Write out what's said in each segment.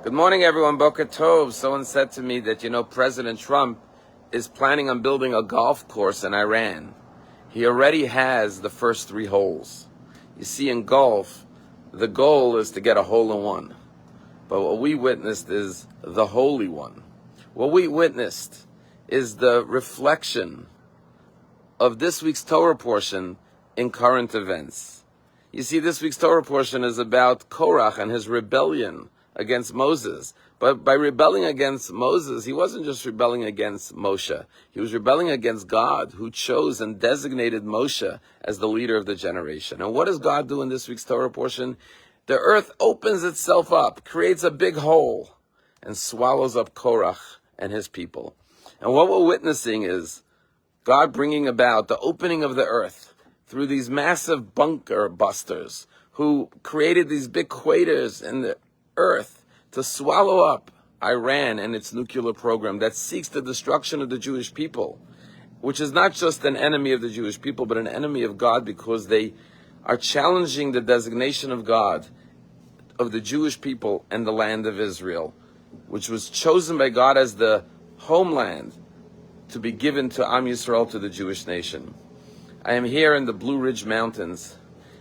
Good morning, everyone. Boker Tov. Someone said to me that, President Trump is planning on building a golf course in Iran. He already has the first 3 holes. You see, in golf, the goal is to get a hole-in-one. But what we witnessed is the holy one. What we witnessed is the reflection of this week's Torah portion in current events. You see, this week's Torah portion is about Korach and his rebellion against Moses. But by rebelling against Moses, he wasn't just rebelling against Moshe. He was rebelling against God, who chose and designated Moshe as the leader of the generation. And what does God do in this week's Torah portion? The earth opens itself up, creates a big hole, and swallows up Korach and his people. And what we're witnessing is God bringing about the opening of the earth through these massive bunker busters who created these big craters in the earth to swallow up Iran and its nuclear program that seeks the destruction of the Jewish people, which is not just an enemy of the Jewish people, but an enemy of God, because they are challenging the designation of God, of the Jewish people and the land of Israel, which was chosen by God as the homeland to be given to Am Yisrael, to the Jewish nation. I am here in the Blue Ridge Mountains,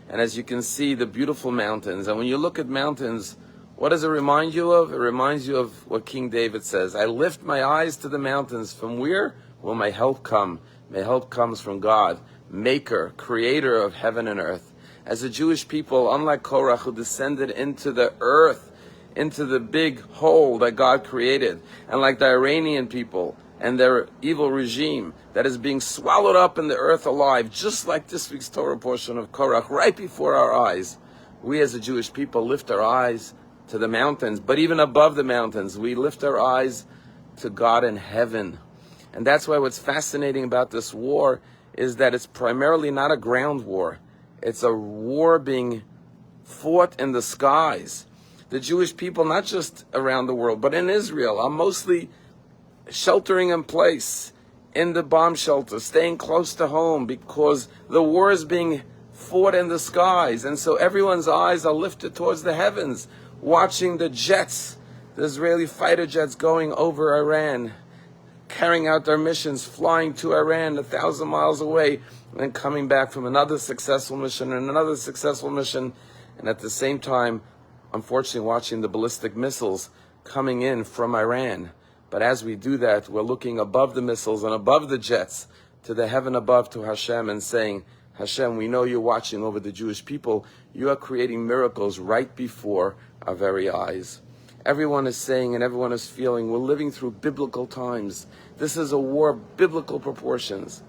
and as you can see, the beautiful mountains. And when you look at mountains, what does it remind you of? It reminds you of what King David says. I lift my eyes to the mountains. From where will my help come? My help comes from God, maker, creator of heaven and earth. As a Jewish people, unlike Korach, who descended into the earth, into the big hole that God created, and like the Iranian people and their evil regime that is being swallowed up in the earth alive, just like this week's Torah portion of Korach, right before our eyes, we as a Jewish people lift our eyes to the mountains. But even above the mountains, we lift our eyes to God in heaven. And that's why what's fascinating about this war is that it's primarily not a ground war. It's a war being fought in the skies. The Jewish people, not just around the world, but in Israel, are mostly sheltering in place in the bomb shelter, staying close to home, because the war is being fought in the skies. And so everyone's eyes are lifted towards the heavens, watching the jets, the Israeli fighter jets going over Iran, carrying out their missions, flying to Iran 1,000 miles away, and then coming back from another successful mission and another successful mission. And at the same time, unfortunately, watching the ballistic missiles coming in from Iran. But as we do that, we're looking above the missiles and above the jets to the heaven above, to Hashem, and saying, Hashem, we know you're watching over the Jewish people. You are creating miracles right before our very eyes. Everyone is saying and everyone is feeling we're living through biblical times. This is a war of biblical proportions.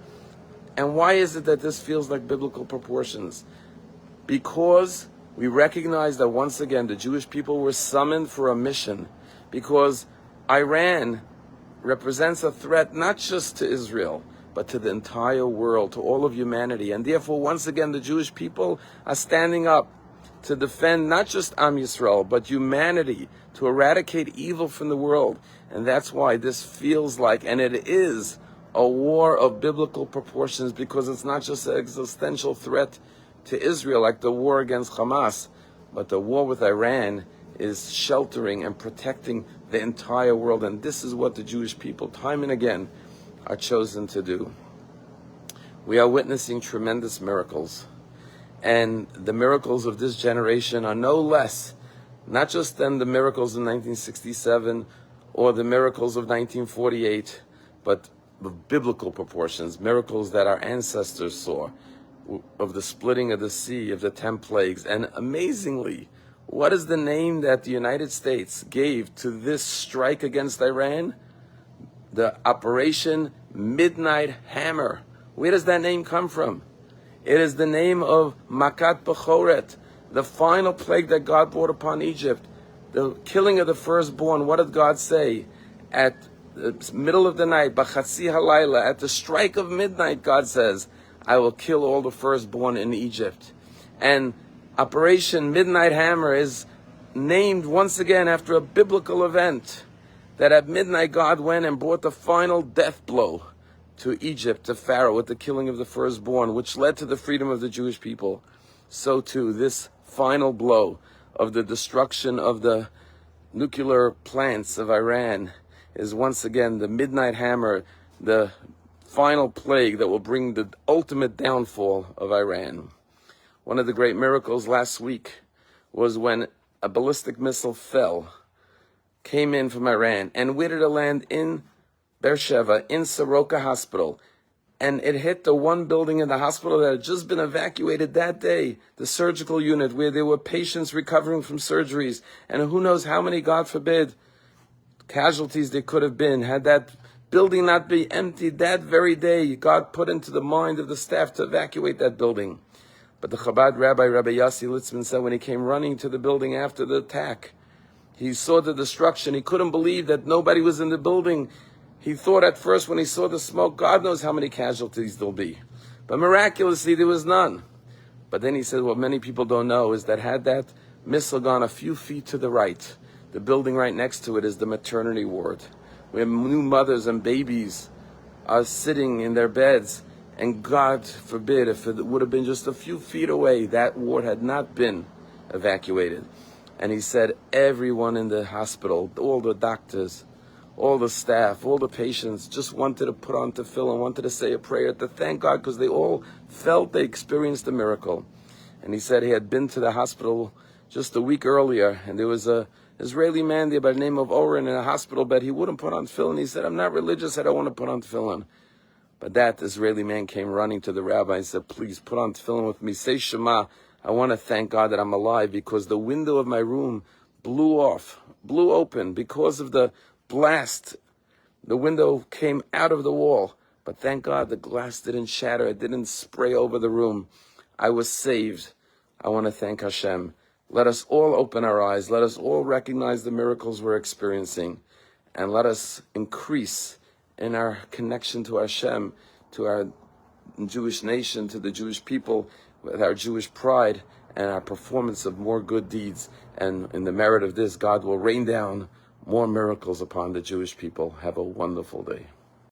And why is it that this feels like biblical proportions? Because we recognize that once again the Jewish people were summoned for a mission, because Iran represents a threat not just to Israel, but to the entire world, to all of humanity. And therefore, once again, the Jewish people are standing up to defend not just Am Yisrael, but humanity, to eradicate evil from the world. And that's why this feels like, and it is, a war of biblical proportions, because it's not just an existential threat to Israel like the war against Hamas, but the war with Iran is sheltering and protecting the entire world. And this is what the Jewish people, time and again, are chosen to do. We are witnessing tremendous miracles. And the miracles of this generation are no less, not just than the miracles in 1967 or the miracles of 1948, but of biblical proportions, miracles that our ancestors saw, of the splitting of the sea, of the 10 plagues. And amazingly, what is the name that the United States gave to this strike against Iran? The Operation Midnight Hammer. Where does that name come from? It is the name of Makat Bechoret, the final plague that God brought upon Egypt, the killing of the firstborn. What did God say? At the middle of the night, B'chatzi halayla, at the strike of midnight, God says, I will kill all the firstborn in Egypt. And Operation Midnight Hammer is named once again after a biblical event, that at midnight God went and brought the final death blow to Egypt, to Pharaoh, with the killing of the firstborn, which led to the freedom of the Jewish people. So too, this final blow of the destruction of the nuclear plants of Iran is once again the midnight hammer, the final plague that will bring the ultimate downfall of Iran. One of the great miracles last week was when a ballistic missile came in from Iran. And where did it land? In Beersheba, in Soroka Hospital. And it hit the one building in the hospital that had just been evacuated that day, the surgical unit, where there were patients recovering from surgeries. And who knows how many, God forbid, casualties there could have been. Had that building not be emptied that very day, God put into the mind of the staff to evacuate that building. But the Chabad Rabbi Yossi Litzman said when he came running to the building after the attack, he saw the destruction. He couldn't believe that nobody was in the building. He thought at first when he saw the smoke, God knows how many casualties there'll be. But miraculously, there was none. But then he said, what many people don't know is that had that missile gone a few feet to the right, the building right next to it is the maternity ward, where new mothers and babies are sitting in their beds. And God forbid, if it would have been just a few feet away, that ward had not been evacuated. And he said everyone in the hospital, all the doctors, all the staff, all the patients just wanted to put on tefillin, wanted to say a prayer to thank God because they all felt they experienced a miracle. And he said he had been to the hospital just a week earlier, and there was a Israeli man there by the name of Oren in a hospital bed. He wouldn't put on tefillin. He said, I'm not religious, I don't want to put on tefillin. But that Israeli man came running to the rabbi and said, please put on tefillin with me, say Shema. I want to thank God that I'm alive because the window of my room blew open because of the blast. The window came out of the wall, but thank God the glass didn't shatter. It didn't spray over the room. I was saved. I want to thank Hashem. Let us all open our eyes. Let us all recognize the miracles we're experiencing, and let us increase in our connection to Hashem, to our Jewish nation, to the Jewish people, with our Jewish pride and our performance of more good deeds. And in the merit of this, God will rain down more miracles upon the Jewish people. Have a wonderful day.